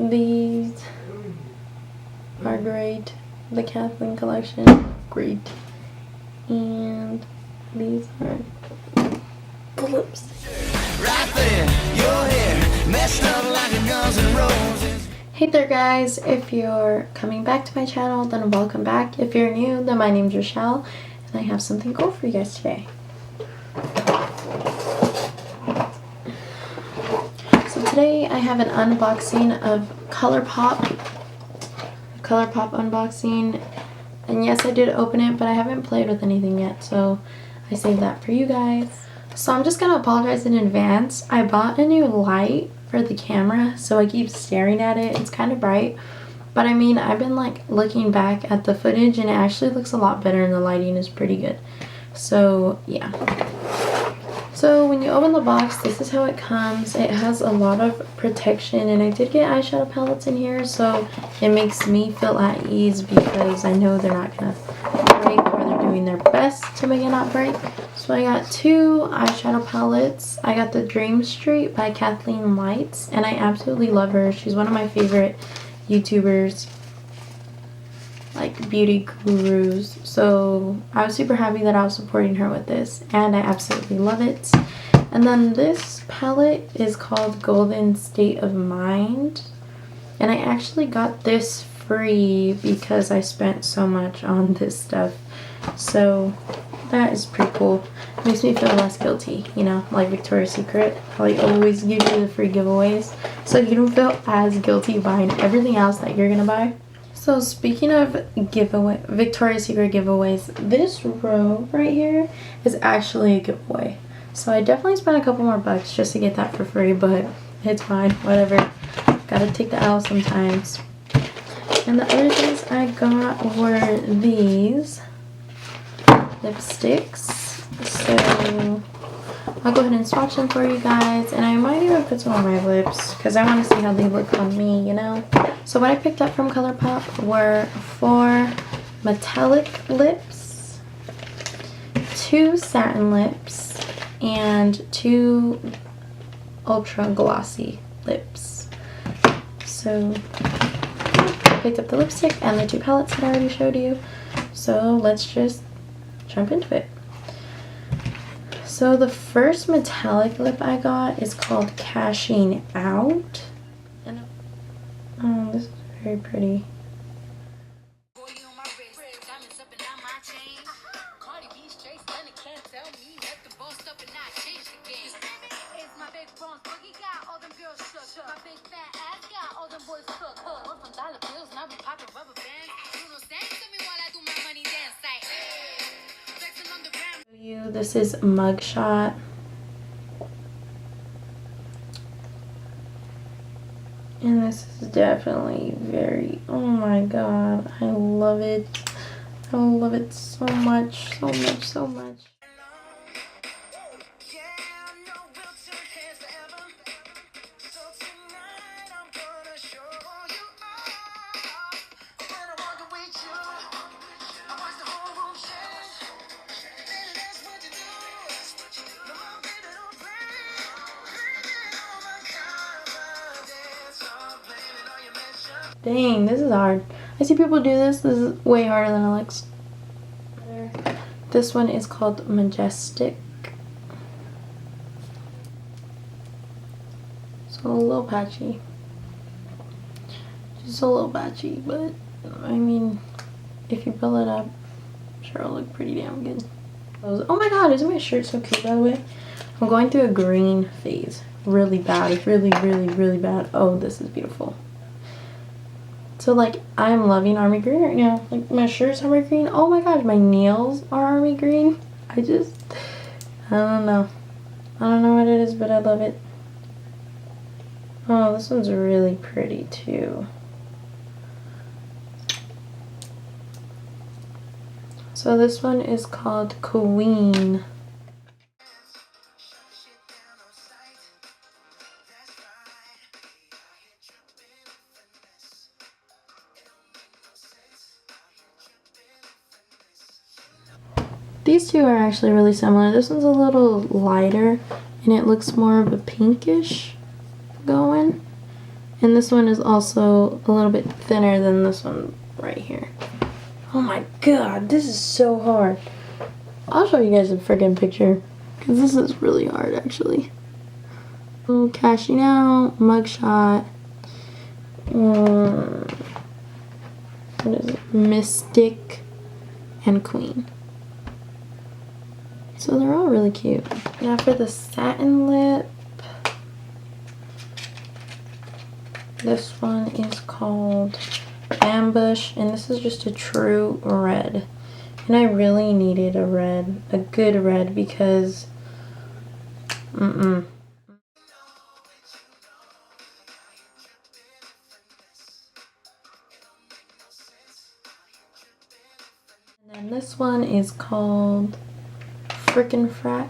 These are great. The Kathleen collection, great. And these are the lipsticks. Right there, your hair messed up like a Guns N' Roses. Hey there guys, if you're coming back to my channel, then welcome back. If you're new, then my name's Rochelle, and I have something cool for you guys today. So today I have an unboxing of Colourpop unboxing, and yes, I did open it, but I haven't played with anything yet, so I saved that for you guys. So I'm just gonna apologize in advance. I bought a new light for the camera, so I keep staring at it. It's kind of bright, but I mean, I've been like looking back at the footage and it actually looks a lot better and the lighting is pretty good. So yeah. So when you open the box, this is how it comes. It has a lot of protection, and I did get eyeshadow palettes in here, so it makes me feel at ease because I know they're not gonna break, or they're doing their best to make it not break. So I got two eyeshadow palettes. I got the Dream Street by Kathleenlights, and I absolutely love her. She's one of my favorite YouTubers, like beauty gurus. So I was super happy that I was supporting her with this, and I absolutely love it. And then this palette is called Golden State of Mind, and I actually got this free because I spent so much on this stuff. So that is pretty cool. It makes me feel less guilty, you know, like Victoria's Secret. They always give you the free giveaways, so you don't feel as guilty buying everything else that you're gonna buy. So speaking of Victoria's Secret giveaways, this robe right here is actually a giveaway. So I definitely spent a couple more bucks just to get that for free, but it's fine, whatever. Gotta take the L sometimes. And the other things I got were these lipsticks. So I'll go ahead and swatch them for you guys, and I might even put some on my lips because I want to see how they look on me, you know. So what I picked up from Colourpop were 4 metallic lips, 2 satin lips, and 2 ultra glossy lips. So I picked up the lipstick and the 2 palettes that I already showed you. So let's just jump into it. So the first metallic lip I got is called Cashing Out. And oh, this is very pretty. This is Mugshot. And this is definitely very, oh my god, I love it. I love it so much, so much, so much. Dang, this is hard. I see people do this. This is way harder than it looks. This one is called Majestic. So a little patchy. Just a little patchy, but I mean, if you build it up, I'm sure it'll look pretty damn good. Oh my god, isn't my shirt so cute, by the way? I'm going through a green phase. Really bad. It's really, really, really bad. Oh, this is beautiful. So like, I'm loving army green right now. Like, my shirt's army green. Oh my gosh, my nails are army green. I don't know. I don't know what it is, but I love it. Oh, this one's really pretty too. So this one is called Queen. These two are actually really similar. This one's a little lighter and it looks more of a pinkish going. And And this one is also a little bit thinner than this one right here. Oh my god, this is so hard. I'll show you guys a friggin' picture, because this is really hard actually. Oh, Cashing Out, Mugshot, what is it? Mystic, and Queen. So they're all really cute. Now for the satin lip, this one is called Ambush, and this is just a true red. And I really needed a red, a good red, because And then this one is called Frickin' Frack.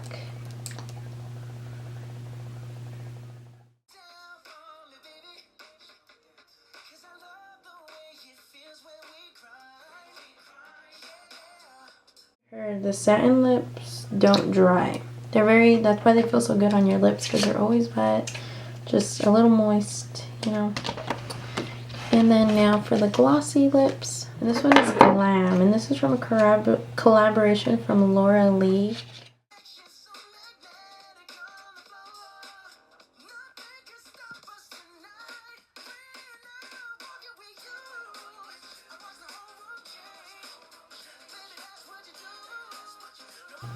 The satin lips don't dry. That's why they feel so good on your lips, because they're always wet, just a little moist, you know. And then now for the glossy lips, this one is Glam, and this is from a collaboration from Laura Lee.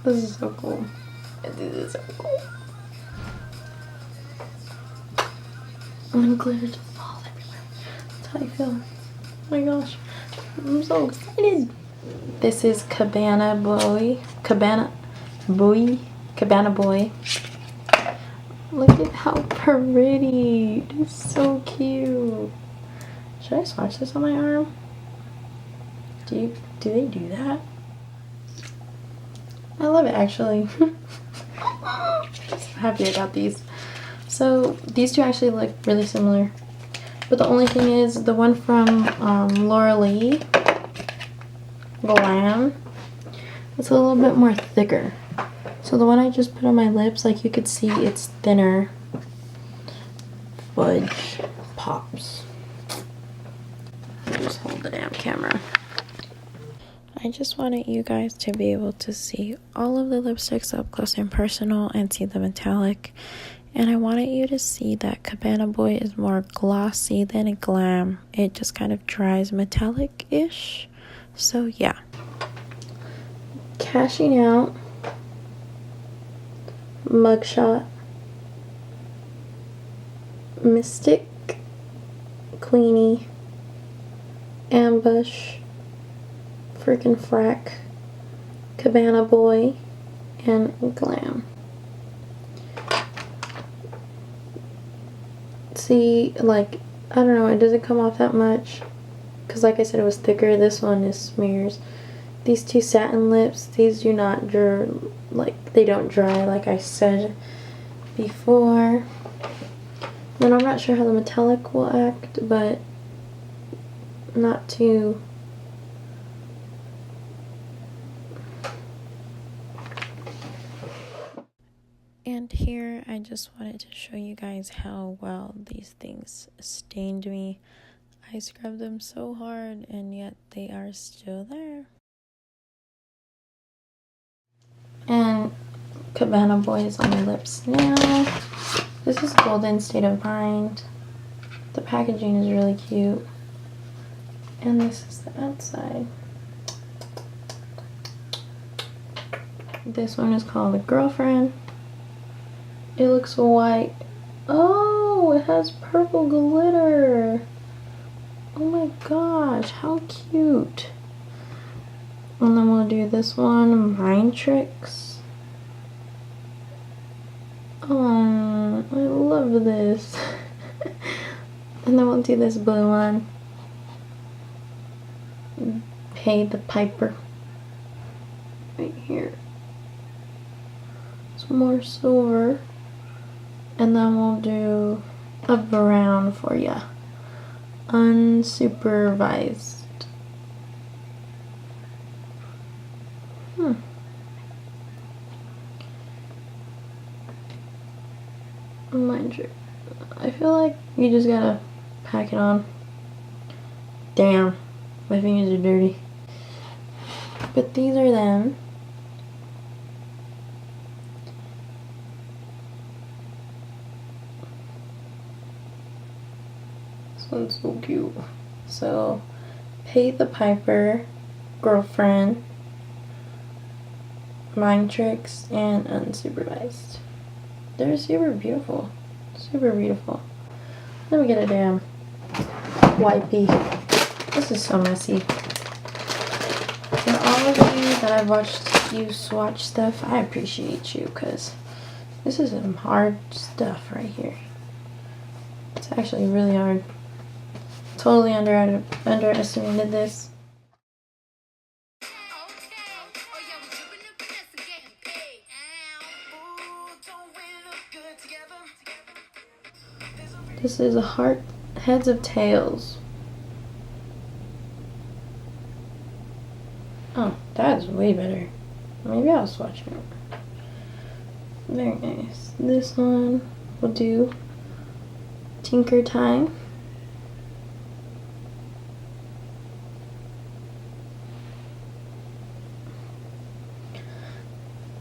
This is so cool. This is so cool. And then glitter just falls everywhere. That's how I feel. Oh my gosh. I'm so excited. This is Cabana Boy. Look at how pretty. It's so cute. Should I swatch this on my arm? Do they do that? I love it actually. I'm so happy I got these. So these two actually look really similar, but the only thing is the one from Laura Lee, Glam, it's a little bit more thicker. So the one I just put on my lips, like you could see it's thinner. Fudge pops. Just hold the damn camera. I just wanted you guys to be able to see all of the lipsticks up close and personal and see the metallic. And I wanted you to see that Cabana Boy is more glossy than a Glam. It just kind of dries metallic-ish. So yeah. Cashing Out, Mugshot, Mystic, Queenie, Ambush, Frickin' Frack, Cabana Boy, and Glam. See, like, I don't know, it doesn't come off that much, because like I said, it was thicker. This one is smears. These two satin lips, these do not dry, like, they don't dry, like I said before. Then I'm not sure how the metallic will act, but not too. And here I just wanted to show you guys how well these things stained me. I scrubbed them so hard and yet they are still there. And Cabana Boy is on my lips now. This is Golden State of Mind. The packaging is really cute. And this is the outside. This one is called The Girlfriend. It looks white. Oh, it has purple glitter. Oh my gosh, how cute. And then we'll do this one, Mind Tricks. Oh, I love this. And then we'll do this blue one, Pay the Piper. Right here. It's more silver. And then we'll do a brown for ya. Unsupervised. Mind you, I feel like you just gotta pack it on. Damn, my fingers are dirty. But these are them. This one's so cute. So, Pay the Piper, Girlfriend, Mind Tricks, and Unsupervised. They're super beautiful. Super beautiful. Let me get a damn wipey. This is so messy. For all of you that I've watched you swatch stuff, I appreciate you because this is some hard stuff right here. It's actually really hard. Totally underestimated this. This is a heart, Heads of Tails. Oh, that's way better. Maybe I'll swatch it. Very nice. This one will do Tinker Time.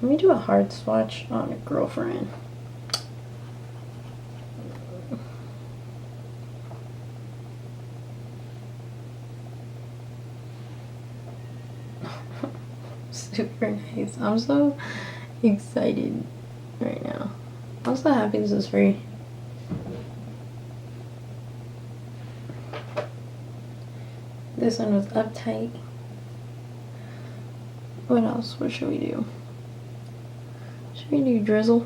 Let me do a hard swatch on a Girlfriend. Super nice. I'm so excited right now. I'm so happy this is free. This one was Uptight. What else? What should we do? Should we do Drizzle?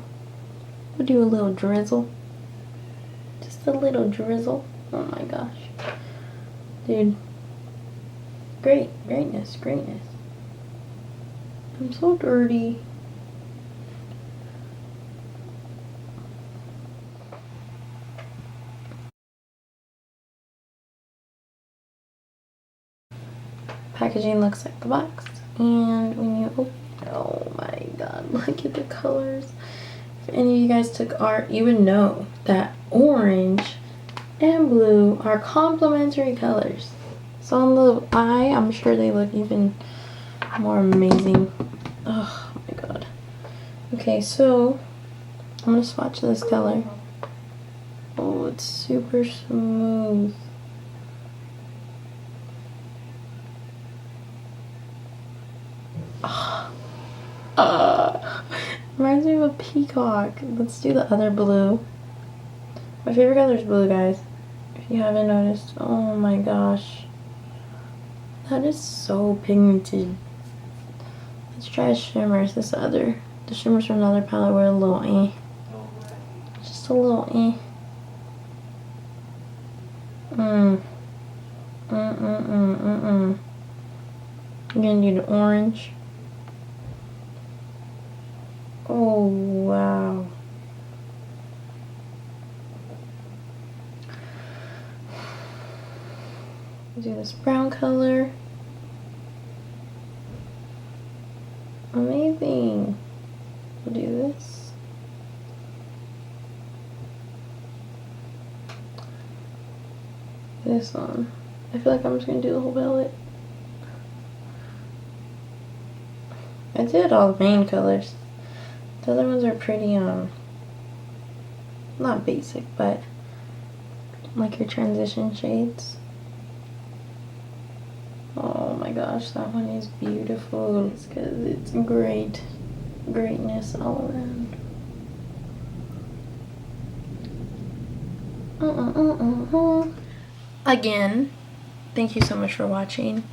We'll do a little drizzle. Just a little drizzle. Oh my gosh. Dude. Greatness. I'm so dirty. Packaging looks like the box. And when you open, oh my god, look at the colors. If any of you guys took art, you would know that orange and blue are complementary colors. So on the eye, I'm sure they look even more amazing. Oh my god. Okay, so I'm gonna swatch this color. Oh, it's super smooth. Reminds me of a peacock. Let's do the other blue. My favorite color is blue, guys. If you haven't noticed. Oh my gosh. That is so pigmented. Let's try shimmers. The shimmers from another palette were a little eh. Just a little eh. I'm gonna do the orange. Oh wow. Do this brown color. Amazing. We'll do this. This one. I feel like I'm just gonna do the whole palette. I did all the main colors. The other ones are pretty, not basic, but like your transition shades. Oh my gosh, that one is beautiful. It's because it's greatness all around. Again, thank you so much for watching,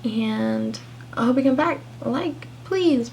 and I hope you come back. Like, please.